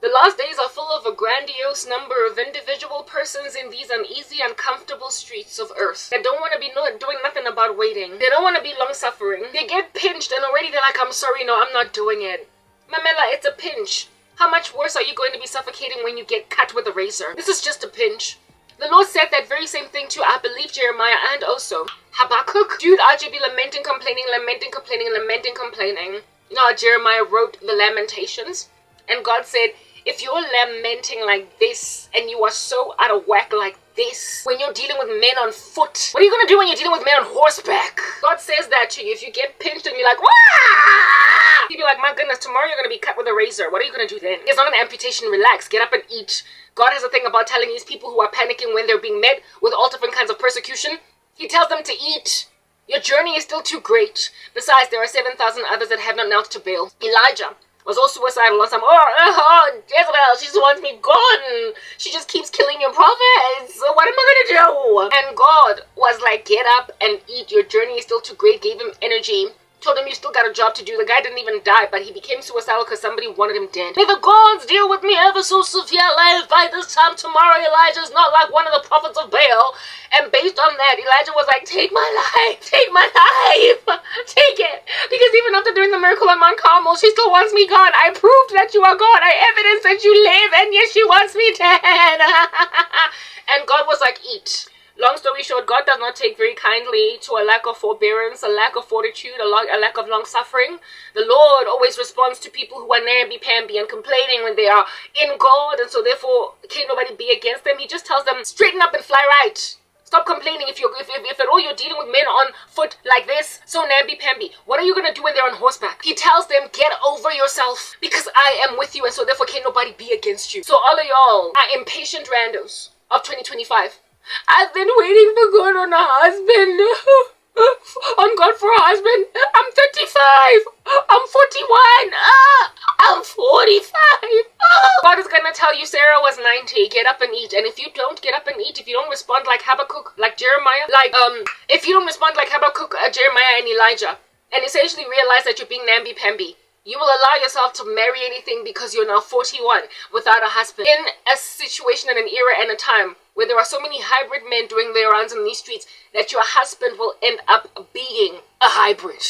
The last days are full of a grandiose number of individual persons in these uneasy, uncomfortable streets of earth. They don't want to be doing nothing about waiting. They don't want to be long-suffering. They get pinched and already they're like, I'm sorry, no, I'm not doing it. Mamela, it's a pinch. How much worse are you going to be suffocating when you get cut with a razor? This is just a pinch. The Lord said that very same thing to, I believe, Jeremiah and also Habakkuk. Dude, RJB lamenting, complaining, lamenting, complaining, lamenting, complaining. You know how Jeremiah wrote the Lamentations? And God said, if you're lamenting like this and you are so out of whack like this, when you're dealing with men on foot, what are you going to do when you're dealing with men on horseback? God says that to you. If you get pinched and you're like, wah! You'll be like, my goodness, tomorrow you're going to be cut with a razor. What are you going to do then? It's not an amputation. Relax. Get up and eat. God has a thing about telling these people who are panicking when they're being met with all different kinds of persecution. He tells them to eat. Your journey is still too great. Besides, there are 7,000 others that have not knelt to Baal. Elijah was all suicidal on some, Jezebel, she just wants me gone. She just keeps killing your prophets. So what am I going to do? And God was like, get up and eat. Your journey is still too great. Gave him energy. Told him you still got a job to do. The guy didn't even die, but he became suicidal because somebody wanted him dead. May the gods deal with me ever so severely. By this time tomorrow, Elijah's not like one of the prophets of Baal. And based on that, Elijah was like, take my life, take my life, take it. Because even after doing the miracle on Mount Carmel, she still wants me gone. I proved that you are God. I evidence that you live, and yet she wants me dead. And God was like, eat. Long story short, God does not take very kindly to a lack of forbearance, a lack of fortitude, a lack of long-suffering. The Lord always responds to people who are namby-pamby and complaining when they are in God, and so therefore can't nobody be against them. He just tells them, straighten up and fly right. Stop complaining if at all you're dealing with men on foot like this, so namby-pamby. What are you going to do when they're on horseback? He tells them, get over yourself, because I am with you, and so therefore can't nobody be against you. So all of y'all are impatient randos of 2025. I've been waiting for God on a husband. On God for a husband. I'm 35. I'm 41. I'm 45. God is gonna tell you Sarah was 90. Get up and eat. And if you don't get up and eat, if you don't respond like Habakkuk, like Jeremiah, if you don't respond like Habakkuk, Jeremiah and Elijah, and essentially realize that you're being namby-pamby, you will allow yourself to marry anything because you're now 41 without a husband. In a situation and an era and a time where there are so many hybrid men doing their rounds in these streets that your husband will end up being a hybrid.